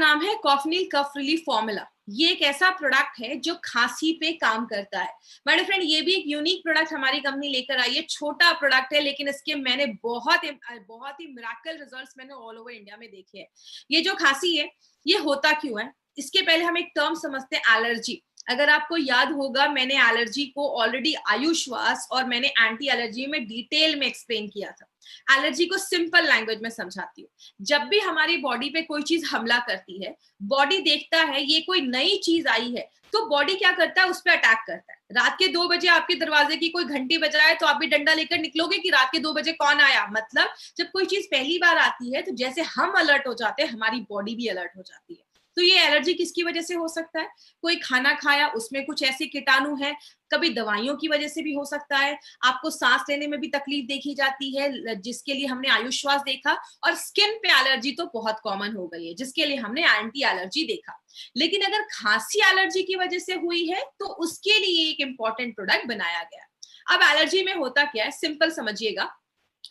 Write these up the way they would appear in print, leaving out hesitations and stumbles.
नाम है कॉफनिल कफ relief formula. ये एक ऐसा प्रोडक्ट है जो खांसी पे काम करता है। मेरे फ्रेंड, ये भी एक यूनिक प्रोडक्ट हमारी कंपनी लेकर आई है। छोटा प्रोडक्ट है, लेकिन इसके मैंने बहुत ही मिरेकल रिजल्ट्स मैंने ऑल ओवर इंडिया में देखे हैं। ये जो खांसी है, ये होता क्यों है? इसके पहले हम एक टर्म समझते हैं, एलर्जी। अगर आपको याद होगा, मैंने एलर्जी को ऑलरेडी आयुश्वास और मैंने एंटी एलर्जी में डिटेल में एक्सप्लेन किया था। एलर्जी को सिंपल लैंग्वेज में समझाती हूँ। जब भी हमारी बॉडी पे कोई चीज हमला करती है, बॉडी देखता है ये कोई नई चीज आई है, तो बॉडी क्या करता है? उस पर अटैक करता है। रात के 2 बजे आपके दरवाजे की कोई घंटी बजाए तो आप भी डंडा लेकर निकलोगे कि रात के 2 बजे कौन आया? मतलब जब कोई चीज पहली बार आती है तो जैसे हम अलर्ट हो जाते हैं, हमारी बॉडी भी अलर्ट हो जाती है। तो ये एलर्जी किसकी वजह से हो सकता है? कोई खाना खाया, उसमें कुछ ऐसे कीटाणु है, कभी दवाइयों की वजह से भी हो सकता है, आपको सांस लेने में भी तकलीफ देखी जाती है, जिसके लिए हमने आयुश्वास देखा, और स्किन पे एलर्जी तो बहुत कॉमन हो गई है, जिसके लिए हमने एंटी एलर्जी देखा। लेकिन अगर खांसी एलर्जी की वजह से हुई है तो उसके लिए एक इंपॉर्टेंट प्रोडक्ट बनाया गया। अब एलर्जी में होता क्या है, सिंपल समझिएगा।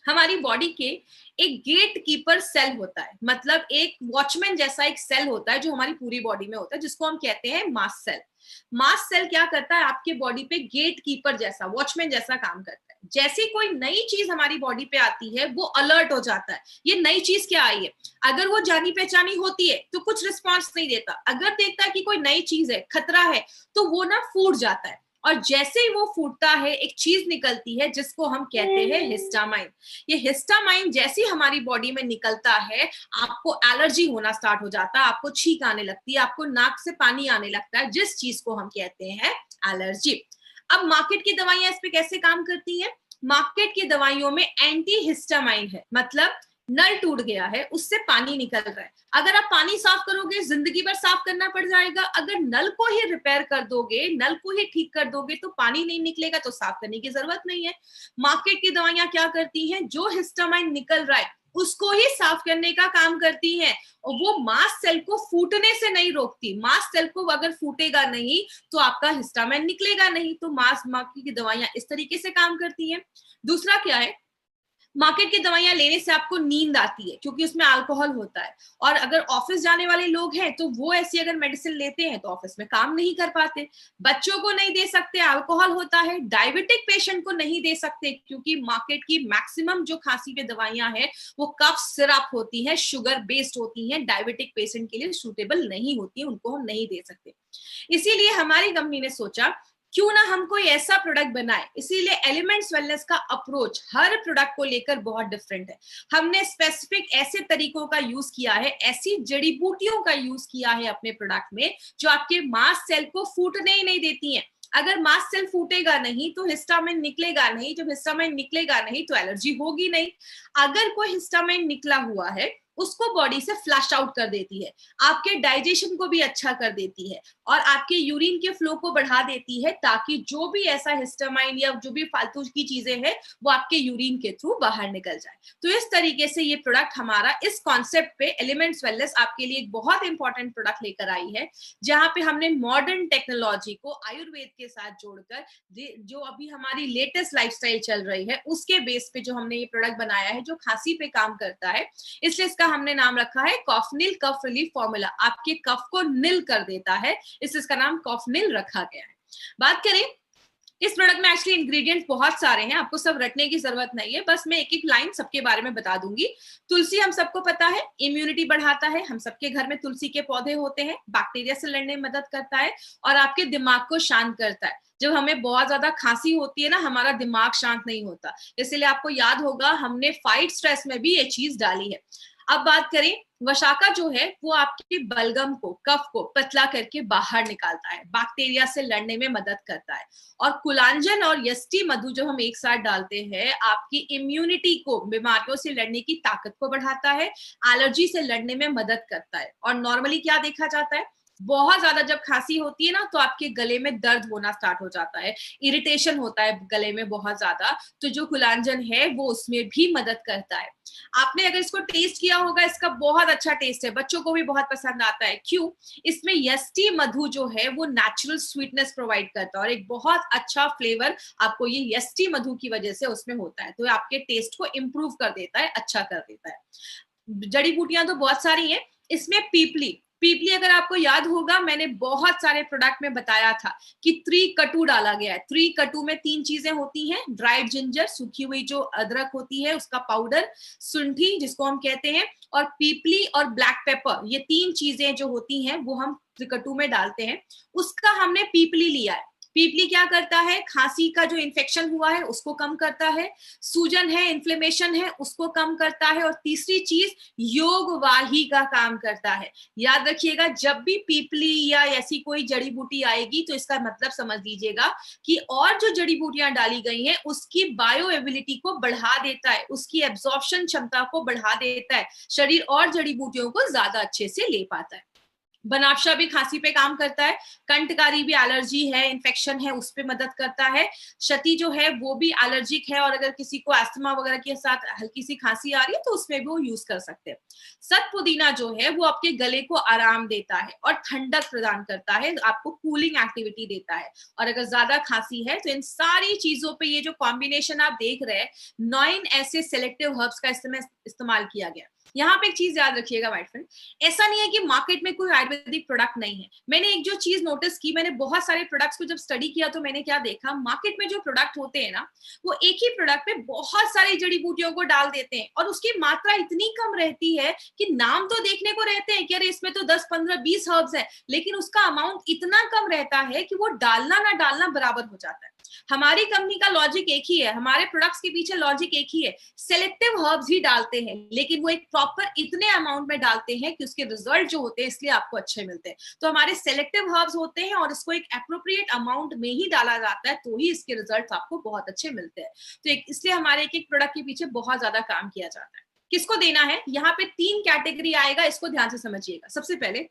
हमारी बॉडी के एक गेट कीपर सेल होता है, मतलब एक वॉचमैन जैसा एक सेल होता है जो हमारी पूरी बॉडी में होता है, जिसको हम कहते हैं मास्ट सेल। मास्ट सेल क्या करता है? आपके बॉडी पे गेट कीपर जैसा, वॉचमैन जैसा काम करता है। जैसी कोई नई चीज हमारी बॉडी पे आती है, वो अलर्ट हो जाता है, ये नई चीज क्या आई है। अगर वो जानी पहचानी होती है तो कुछ रिस्पॉन्स नहीं देता। अगर देखता है कि कोई नई चीज है, खतरा है, तो वो ना फूट जाता है। और जैसे ही वो फूटता है, एक चीज निकलती है जिसको हम कहते हैं हिस्टामाइन। ये हिस्टामाइन जैसी हमारी बॉडी में निकलता है, आपको एलर्जी होना स्टार्ट हो जाता है, आपको छींक आने लगती है, आपको नाक से पानी आने लगता है, जिस चीज को हम कहते हैं एलर्जी। अब मार्केट की दवाइयां इस पे कैसे काम करती हैं? मार्केट की दवाइयों में एंटी हिस्टामाइन है, मतलब नल टूट गया है, उससे पानी निकल रहा है। अगर आप पानी साफ करोगे, जिंदगी भर साफ करना पड़ जाएगा। अगर नल को ही रिपेयर कर दोगे, नल को ही ठीक कर दोगे, तो पानी नहीं निकलेगा, तो साफ करने की जरूरत नहीं है। मार्केट की दवाइयां क्या करती हैं? जो हिस्टामाइन निकल रहा है उसको ही साफ करने का काम करती हैं, और वो मास्ट सेल को फूटने से नहीं रोकती। मास्ट सेल को अगर फूटेगा नहीं तो आपका हिस्टामाइन निकलेगा नहीं। तो मार्केट की दवाइयां इस तरीके से काम करती हैं। दूसरा क्या है? मार्केट की दवाइयां लेने से आपको नींद आती है, क्योंकि उसमें अल्कोहल होता है। और अगर ऑफिस जाने वाले लोग हैं तो वो ऐसी अगर मेडिसिन लेते हैं तो ऑफिस में काम नहीं कर पाते। बच्चों को नहीं दे सकते, अल्कोहल होता है। डायबिटिक पेशेंट को नहीं दे सकते, क्योंकि मार्केट की मैक्सिमम जो खांसी पे दवाइयां हैं वो कफ सिरप होती है, शुगर बेस्ड होती है, डायबिटिक पेशेंट के लिए सूटेबल नहीं होती है, उनको हम नहीं दे सकते। इसीलिए हमारी कंपनी ने सोचा क्यों ना हम कोई ऐसा प्रोडक्ट बनाए। इसीलिए एलिमेंट्स वेलनेस का अप्रोच हर प्रोडक्ट को लेकर बहुत डिफरेंट है। हमने स्पेसिफिक ऐसे तरीकों का यूज किया है, ऐसी जड़ी बूटियों का यूज किया है अपने प्रोडक्ट में, जो आपके मास्ट सेल को फूटने ही नहीं देती हैं। अगर मास्ट सेल फूटेगा नहीं तो हिस्टामाइन निकलेगा नहीं, जब हिस्टामाइन निकलेगा नहीं तो एलर्जी होगी नहीं। अगर कोई हिस्टामाइन निकला हुआ है, उसको बॉडी से फ्लश आउट कर देती है, आपके डाइजेशन को भी अच्छा कर देती है, और आपके यूरिन के फ्लो को बढ़ा देती है, ताकि जो भी ऐसा हिस्टामाइन या जो भी फालतू की चीजें हैं वो आपके यूरिन के थ्रू बाहर निकल जाए। तो इस तरीके से ये प्रोडक्ट हमारा इस कॉन्सेप्ट पे एलिमेंट्स वेलनेस आपके लिए एक बहुत इंपॉर्टेंट प्रोडक्ट लेकर आई है, जहां पे हमने मॉडर्न टेक्नोलॉजी को आयुर्वेद के साथ जोड़कर, जो अभी हमारी लेटेस्ट लाइफस्टाइल चल रही है उसके बेस पे जो हमने ये प्रोडक्ट बनाया है, जो खांसी पे काम करता है। इसलिए इसका हमने नाम रखा है कॉफनिल कफ रिलीफ फॉर्मूला। आपके कफ को निल कर देता है, इसलिए इसका नाम कॉफनिल रखा गया है। बात करें, इस प्रोडक्ट में एक्चुअली इंग्रेडिएंट्स बहुत सारे हैं, आपको सब रटने की जरूरत नहीं है, बस मैं एक एक लाइन सबके बारे में बता दूंगी। तुलसी हम सबको पता है इम्यूनिटी बढ़ाता है, हम सबके घर में तुलसी के पौधे होते हैं, बैक्टीरिया से लड़ने में मदद करता है, और आपके दिमाग को शांत करता है। जब हमें बहुत ज्यादा खांसी होती है ना, हमारा दिमाग शांत नहीं होता, इसलिए आपको याद होगा हमने फाइट स्ट्रेस में भी ये चीज डाली है। अब बात करें, वशाका जो है वो आपके बलगम को, कफ को पतला करके बाहर निकालता है, बैक्टीरिया से लड़ने में मदद करता है। और कुलांजन और यष्टि मधु जो हम एक साथ डालते हैं, आपकी इम्यूनिटी को, बीमारियों से लड़ने की ताकत को बढ़ाता है, एलर्जी से लड़ने में मदद करता है। और नॉर्मली क्या देखा जाता है, बहुत ज्यादा जब खांसी होती है ना तो आपके गले में दर्द होना स्टार्ट हो जाता है, इरिटेशन होता है गले में बहुत ज्यादा, तो जो कुलांजन है वो उसमें भी मदद करता है। आपने अगर इसको टेस्ट किया होगा, इसका बहुत अच्छा टेस्ट है, बच्चों को भी बहुत पसंद आता है। क्यों? इसमें यष्टि मधु जो है वो नेचुरल स्वीटनेस प्रोवाइड करता है, और एक बहुत अच्छा फ्लेवर आपको ये यष्टि मधु की वजह से उसमें होता है, तो आपके टेस्ट को इम्प्रूव कर देता है, अच्छा कर देता है। जड़ी बूटियां तो बहुत सारी हैं, इसमें पीपली, पीपली अगर आपको याद होगा, मैंने बहुत सारे प्रोडक्ट में बताया था कि 3 कटू डाला गया है। 3 कटू में 3 चीजें होती हैं, ड्राइड जिंजर, सूखी हुई जो अदरक होती है उसका पाउडर, सुंठी जिसको हम कहते हैं, और पीपली और ब्लैक पेपर, ये 3 चीजें जो होती हैं वो हम 3 कटू में डालते हैं। उसका हमने पीपली लिया है। पीपली क्या करता है, खांसी का जो इन्फेक्शन हुआ है उसको कम करता है, सूजन है, इन्फ्लेमेशन है, उसको कम करता है, और तीसरी चीज योगवाही का काम करता है। याद रखिएगा, जब भी पीपली या ऐसी कोई जड़ी बूटी आएगी तो इसका मतलब समझ लीजिएगा कि और जो जड़ी बूटियां डाली गई हैं उसकी बायो एबिलिटी को बढ़ा देता है, उसकी एब्जॉर्प्शन क्षमता को बढ़ा देता है, शरीर और जड़ी बूटियों को ज्यादा अच्छे से ले पाता है। बनाफशा भी खांसी पे काम करता है, कंठकारी भी एलर्जी है, इन्फेक्शन है, उस पे मदद करता है, शती जो है वो भी एलर्जिक है, और अगर किसी को अस्थमा वगैरह के साथ हल्की सी खांसी आ रही है तो उसमें भी वो यूज कर सकते हैं। सतपुदीना जो है वो आपके गले को आराम देता है और ठंडक प्रदान करता है, आपको कूलिंग एक्टिविटी देता है। और अगर ज्यादा खांसी है तो इन सारी चीजों पे ये जो कॉम्बिनेशन आप देख रहे हैं, 9 ऐसे सेलेक्टिव हर्ब्स का इस्तेमाल किया गया। यहाँ पे एक चीज याद रखिएगा माय फ्रेंड, ऐसा नहीं है कि मार्केट में कोई आयुर्वेदिक प्रोडक्ट नहीं है। मैंने एक जो चीज नोटिस की, मैंने बहुत सारे प्रोडक्ट्स को जब स्टडी किया तो मैंने क्या देखा, मार्केट में जो प्रोडक्ट होते हैं ना, वो एक ही प्रोडक्ट पे बहुत सारी जड़ी बूटियों को डाल देते हैं और उसकी मात्रा इतनी कम रहती है कि नाम तो देखने को रहते हैं कि अरे इसमें तो 10 15 20 हर्ब्स है, लेकिन उसका अमाउंट इतना कम रहता है कि वो डालना ना डालना बराबर हो जाता है। हमारी कंपनी का लॉजिक एक ही है, हमारे प्रोडक्ट्स के पीछे लॉजिक एक ही है, सेलेक्टिव हर्ब्स ही डालते हैं, लेकिन वो एक प्रॉपर इतने अमाउंट में डालते हैं कि उसके रिजल्ट जो होते हैं इसलिए आपको अच्छे मिलते हैं। तो हमारे सेलेक्टिव हर्ब्स होते हैं और इसको एक एप्रोप्रिएट अमाउंट में ही डाला जाता है, तो ही इसके रिजल्ट आपको बहुत अच्छे मिलते हैं। तो इसलिए हमारे एक एक प्रोडक्ट के पीछे बहुत ज्यादा काम किया जाता है। किसको देना है, यहाँ पे 3 कैटेगरी आएगा, इसको ध्यान से समझिएगा। सबसे पहले,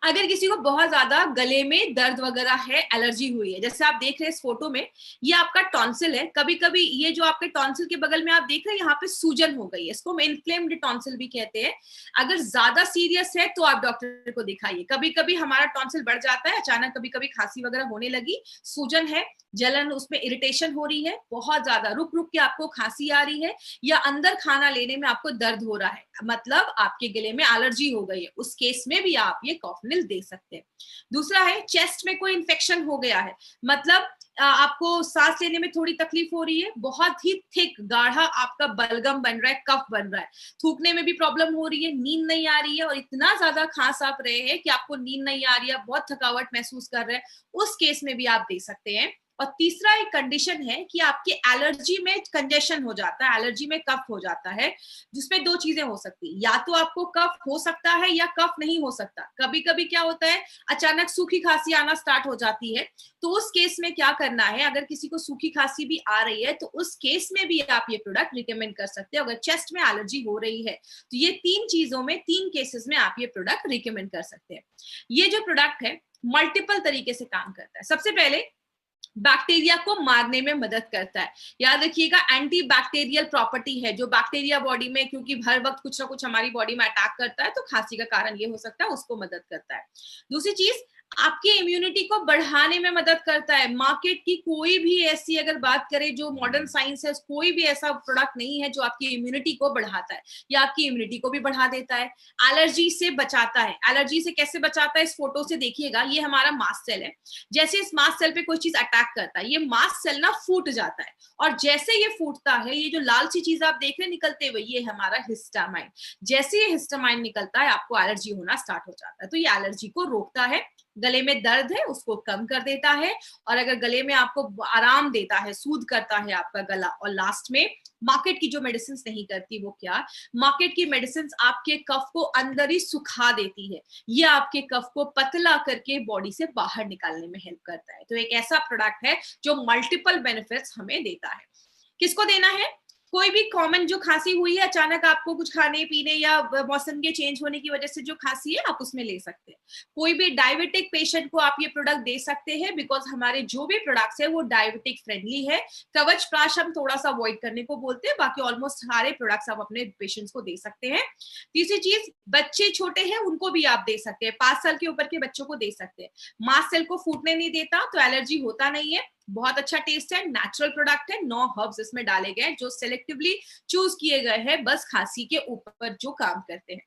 अगर किसी को बहुत ज्यादा गले में दर्द वगैरह है, एलर्जी हुई है, जैसे आप देख रहे हैं इस फोटो में, ये आपका टॉन्सिल है। कभी कभी ये जो आपके टॉन्सिल के बगल में आप देख रहे हैं, यहाँ पे सूजन हो गई है, इसको हम इन्फ्लेम्ड टॉन्सिल भी कहते हैं। अगर ज्यादा सीरियस है तो आप डॉक्टर को दिखाइए। कभी कभी हमारा टॉन्सिल बढ़ जाता है अचानक, कभी कभी खांसी वगैरह होने लगी, सूजन है, जलन, उसमें इरिटेशन हो रही है, बहुत ज्यादा रुक रुक के आपको खांसी आ रही है, या अंदर खाना लेने में आपको दर्द हो रहा है, मतलब आपके गले में एलर्जी हो गई है, उस केस में भी आप ये कॉफनिल दे सकते हैं। दूसरा है, चेस्ट में कोई इन्फेक्शन हो गया है, मतलब आपको सांस लेने में थोड़ी तकलीफ हो रही है, बहुत ही थिक गाढ़ा आपका बलगम बन रहा है, कफ बन रहा है, थूकने में भी प्रॉब्लम हो रही है, नींद नहीं आ रही है, और इतना ज्यादा खांस आप रहे हैं कि आपको नींद नहीं आ रही है, बहुत थकावट महसूस कर रहे हैं, उस केस में भी आप दे सकते हैं। और तीसरा एक कंडीशन है कि आपके एलर्जी में कंजेशन हो जाता है, एलर्जी में कफ हो जाता है, जिसमें 2 चीजें हो सकती है, या तो आपको कफ हो सकता है या कफ नहीं हो सकता। कभी कभी क्या होता है, अचानक सूखी खांसी आना स्टार्ट हो जाती है, तो उस केस में क्या करना है, अगर किसी को सूखी खांसी भी आ रही है तो उस केस में भी आप ये प्रोडक्ट रिकमेंड कर सकते हैं। अगर चेस्ट में एलर्जी हो रही है तो ये 3 चीजों में, 3 केसेस में आप ये प्रोडक्ट रिकमेंड कर सकते हैं। ये जो प्रोडक्ट है मल्टीपल तरीके से काम करता है। सबसे पहले, बैक्टीरिया को मारने में मदद करता है। याद रखिएगा, एंटी बैक्टीरियल प्रॉपर्टी है, जो बैक्टीरिया बॉडी में, क्योंकि हर वक्त कुछ ना कुछ हमारी बॉडी में अटैक करता है, तो खांसी का कारण ये हो सकता है, उसको मदद करता है। दूसरी चीज, आपकी इम्यूनिटी को बढ़ाने में मदद करता है। मार्केट की कोई भी ऐसी अगर बात करें जो मॉडर्न साइंस है, कोई भी ऐसा प्रोडक्ट नहीं है जो आपकी इम्यूनिटी को बढ़ाता है, या आपकी इम्यूनिटी को भी बढ़ा देता है। एलर्जी से बचाता है। एलर्जी से कैसे बचाता है, इस फोटो से देखिएगा, ये हमारा मास्ट सेल है। जैसे इस मास्ट सेल पे कोई चीज अटैक करता है, ये मास्ट सेल ना फूट जाता है, और जैसे ये फूटता है, ये जो लाल सी चीज आप देख रहे हैं निकलते हुए, ये हमारा हिस्टामाइन। जैसे ये हिस्टामाइन निकलता है, आपको एलर्जी होना स्टार्ट हो जाता है। तो ये एलर्जी को रोकता है, गले में दर्द है उसको कम कर देता है, और अगर गले में आपको आराम देता है, सूद करता है आपका गला। और लास्ट में, मार्केट की जो मेडिसिन नहीं करती, वो क्या, मार्केट की मेडिसिन आपके कफ को अंदर ही सुखा देती है, ये आपके कफ को पतला करके बॉडी से बाहर निकालने में हेल्प करता है। तो एक ऐसा प्रोडक्ट है जो मल्टीपल बेनिफिट्स हमें देता है। किसको देना है, कोई भी कॉमन जो खांसी हुई है, अचानक आपको कुछ खाने पीने या मौसम के चेंज होने की वजह से जो खांसी है, आप उसमें ले सकते हैं। कोई भी डायबिटिक पेशेंट को आप ये प्रोडक्ट दे सकते हैं, बिकॉज हमारे जो भी प्रोडक्ट्स है वो डायबिटिक फ्रेंडली है। कवच प्राश हम थोड़ा सा अवॉइड करने को बोलते हैं, बाकी ऑलमोस्ट सारे प्रोडक्ट्स आप अपने पेशेंट्स को दे सकते हैं। तीसरी चीज, बच्चे छोटे हैं उनको भी आप दे सकते हैं, 5 साल के ऊपर के बच्चों को दे सकते हैं। मास्ट सेल को फूटने नहीं देता, तो एलर्जी होता नहीं है, बहुत अच्छा टेस्ट है, नेचुरल प्रोडक्ट है, 9 हर्ब्स इसमें डाले गए जो सिलेक्टिवली चूज किए गए हैं, बस खांसी के ऊपर जो काम करते हैं।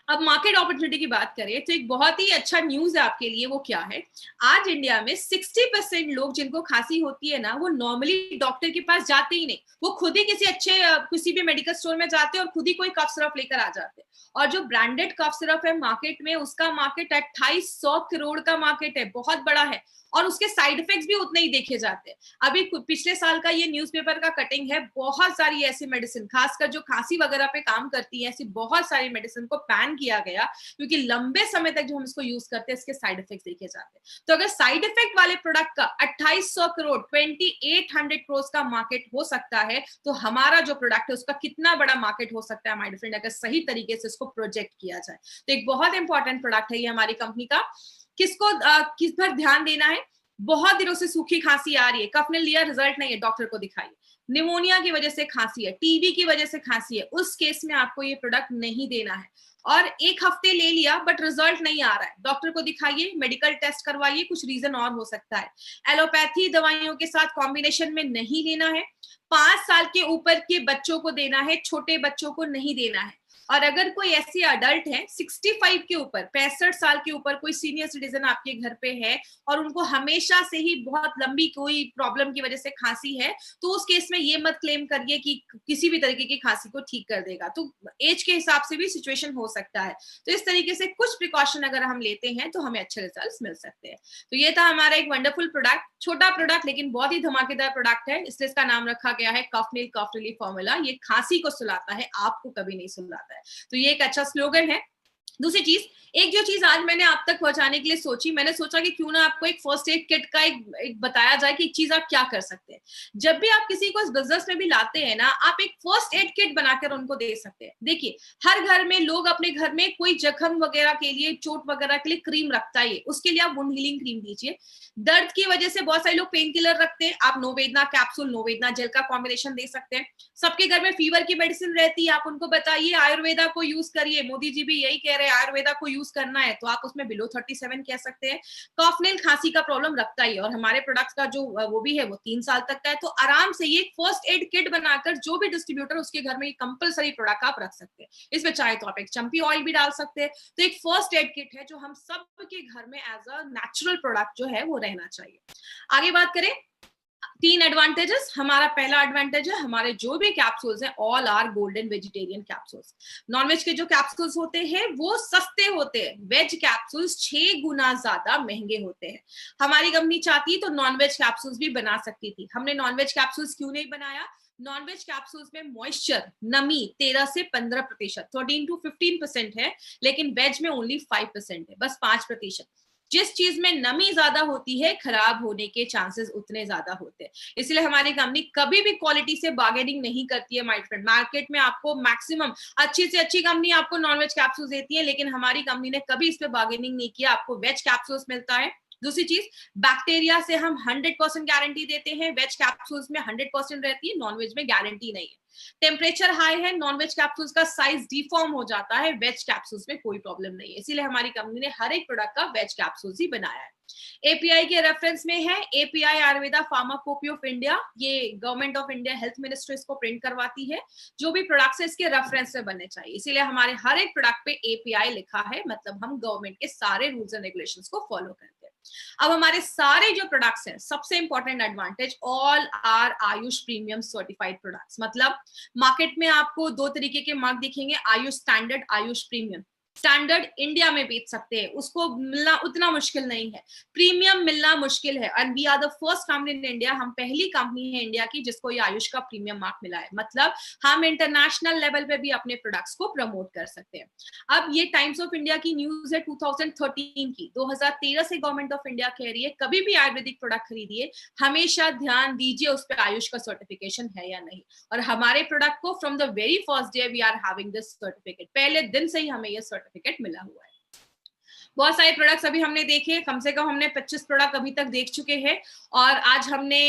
अब मार्केट अपॉर्चुनिटी की बात करें तो एक बहुत ही अच्छा न्यूज है आपके लिए। वो क्या है, आज इंडिया में 60% लोग जिनको खांसी होती है ना, वो नॉर्मली डॉक्टर के पास जाते ही नहीं, वो खुद ही किसी अच्छे किसी भी मेडिकल स्टोर में जाते हैं और खुद ही कोई कफ सिरप लेकर आ जाते हैं। और जो ब्रांडेड कफ सिरप है मार्केट में, उसका मार्केट 2800 करोड़ का मार्केट है, बहुत बड़ा है, और उसके साइड इफेक्ट्स भी उतने ही देखे जाते हैं। अभी पिछले साल का ये न्यूज़पेपर का कटिंग है, बहुत सारी ऐसी मेडिसिन, खासकर जो खांसी वगैरह पे काम करती है, ऐसी बहुत सारी मेडिसिन को बैन किया गया, क्योंकि लंबे समय तक जो हम इसको यूज करते हैं इसके साइड इफेक्ट्स देखे जाते हैं। तो अगर साइड इफेक्ट वाले प्रोडक्ट का 2800 करोड़ 2800 करोड़ का मार्केट हो सकता है, तो हमारा जो प्रोडक्ट है उसका कितना बड़ा मार्केट हो सकता है माय डियर फ्रेंड, अगर सही तरीके से इसको प्रोजेक्ट किया जाए। तो एक बहुत इंपॉर्टेंट प्रोडक्ट है ये हमारी कंपनी का। किसको किस पर ध्यान देना है, बहुत दिनों से सूखी खांसी आ रही है, कफ ने लिया, रिजल्ट नहीं है, डॉक्टर को दिखाइए। निमोनिया की वजह से खांसी है, टीबी की वजह से खांसी है, उस केस में आपको ये प्रोडक्ट नहीं देना है। और एक हफ्ते ले लिया बट रिजल्ट नहीं आ रहा है, डॉक्टर को दिखाइए, मेडिकल टेस्ट करवाइए, कुछ रीजन और हो सकता है। एलोपैथी दवाइयों के साथ कॉम्बिनेशन में नहीं लेना है। 5 साल के ऊपर के बच्चों को देना है, छोटे बच्चों को नहीं देना है। और अगर कोई ऐसी अडल्ट है 65 के ऊपर, 65 साल के ऊपर कोई सीनियर सिटीजन आपके घर पे है और उनको हमेशा से ही बहुत लंबी कोई प्रॉब्लम की वजह से खांसी है, तो उस केस में ये मत क्लेम करिए कि किसी भी तरीके की खांसी को ठीक कर देगा। तो एज के हिसाब से भी सिचुएशन हो सकता है। तो इस तरीके से कुछ प्रिकॉशन अगर हम लेते हैं तो हमें अच्छे रिजल्ट्स मिल सकते हैं। तो ये था हमारा एक वंडरफुल प्रोडक्ट, छोटा प्रोडक्ट लेकिन बहुत ही धमाकेदार प्रोडक्ट है, इसलिए इसका नाम रखा गया है कफनील कफ रिलीफ फॉर्मूला। ये खांसी को सुलाता है, आपको कभी नहीं सुलाता है। तो ये एक अच्छा स्लोगन है। दूसरी चीज, एक जो चीज आज मैंने आप तक पहुंचाने के लिए सोची, मैंने सोचा कि क्यों ना आपको एक फर्स्ट एड किट का एक बताया जाए कि एक चीज आप क्या कर सकते हैं। जब भी आप किसी को इस बिजनेस में भी लाते हैं ना, आप एक फर्स्ट एड किट बनाकर उनको दे सकते हैं। देखिए, हर घर में लोग अपने घर में कोई जख्म वगैरह के लिए, चोट वगैरह के लिए क्रीम रखता है, उसके लिए आप वुंड हीलिंग क्रीम दीजिए। दर्द की वजह से बहुत सारे लोग पेन किलर रखते हैं, आप नोवेदना कैप्सूल, नोवेदना जेल का कॉम्बिनेशन दे सकते हैं। सबके घर में फीवर की मेडिसिन रहती है, आप उनको बताइए आयुर्वेदा को यूज करिए, मोदी जी भी यही कह रहे हैं आयुर्वेदा को यूज करना है, तो आप उसमें बिलो 37 कह सकते हैं। कॉफनेल खांसी का प्रॉब्लम रखता ही है, और हमारे प्रोडक्ट्स का जो वो भी है वो 3 साल तक का है। तो आराम से ये फर्स्ट एड किट बनाकर जो भी डिस्ट्रीब्यूटर उसके घर में ये कंपलसरी प्रोडक्ट आप रख सकते हैं। इसमें चाहे तो आप एक चंपी ऑयल भी डाल सकते हैं। तो एक फर्स्ट एड किट है जो हम सबके घर में एज अ नेचुरल प्रोडक्ट जो है वो रहना चाहिए। आगे बात करें 3 एडवांटेजेस। हमारा पहला एडवांटेज है, हमारे जो भी कैप्सूल्स हैं all are golden vegetarian capsules. Non veg के जो कैप्सूल्स होते हैं वो सस्ते होते हैं, वेज कैप्सूल्स 6 गुना ज्यादा महंगे होते हैं। हमारी कंपनी चाहती तो नॉनवेज कैप्सूल्स भी बना सकती थी, हमने नॉनवेज कैप्सूल्स क्यों नहीं बनाया। नॉनवेज कैप्सूल्स में मॉइस्चर, नमी 13 से 15%, 13 to 15% है, लेकिन वेज में ओनली 5% है, बस 5%। जिस चीज में नमी ज्यादा होती है, खराब होने के चांसेस उतने ज्यादा होते हैं। इसलिए हमारी कंपनी कभी भी क्वालिटी से बार्गेनिंग नहीं करती है माय फ्रेंड। मार्केट में आपको मैक्सिमम अच्छी से अच्छी कंपनी आपको नॉनवेज कैप्सूल्स देती है, लेकिन हमारी कंपनी ने कभी इस पे बार्गेनिंग नहीं किया। आपको वेज कैप्सूल्स मिलता है। दूसरी चीज, बैक्टीरिया से हम 100% गारंटी देते हैं, वेज कैप्सूल्स में 100% रहती है, नॉनवेज में गारंटी नहीं है। टेम्परेचर हाई है, नॉनवेज कैप्सूल्स का साइज डिफॉर्म हो जाता है, वेज कैप्सूल्स में कोई प्रॉब्लम नहीं है। इसीलिए हमारी कंपनी ने हर एक प्रोडक्ट का वेज कैप्सूल्स ही बनाया है। एपीआई के रेफरेंस में है एपीआई आयुर्वेदा फार्माकोपी ऑफ इंडिया, ये government of India health ministry इसको प्रिंट करवाती है। जो भी प्रोडक्ट्स है इसके रेफरेंस से बनने चाहिए, इसीलिए हमारे हर एक प्रोडक्ट पे एपीआई लिखा है, मतलब हम गवर्नमेंट के सारे रूल्स एंड रेगुलेशंस को फॉलो करते हैं। अब हमारे सारे जो प्रोडक्ट्स हैं, सबसे important advantage, all are Ayush premium certified products. मतलब मार्केट में आपको 2 तरीके के मार्क दिखेंगे, Ayush standard, Ayush premium. Standard India में बेच सकते हैं, उसको मिलना उतना मुश्किल नहीं है, प्रीमियम मिलना मुश्किल है। And we are the first company in India, हम पहली कंपनी है इंडिया की जिसको ये आयुष का प्रीमियम मार्क मिला है। मतलब हम इंटरनेशनल लेवल पे भी अपने प्रोडक्ट्स को प्रमोट कर सकते हैं। अब ये टाइम्स ऑफ इंडिया की न्यूज है 2013 की, 2013 से गवर्नमेंट ऑफ इंडिया कह रही है कभी भी आयुर्वेदिक प्रोडक्ट खरीदिए हमेशा ध्यान दीजिए उस पर आयुष का सर्टिफिकेशन है या नहीं। और हमारे प्रोडक्ट को from the very first day we are having this certificate, पहले दिन से ही हमें ये सर्टिफिकेट मिला हुआ है। बहुत सारे प्रोडक्ट्स अभी हमने देखे, कम से कम हमने 25 प्रोडक्ट अभी तक देख चुके हैं, और आज हमने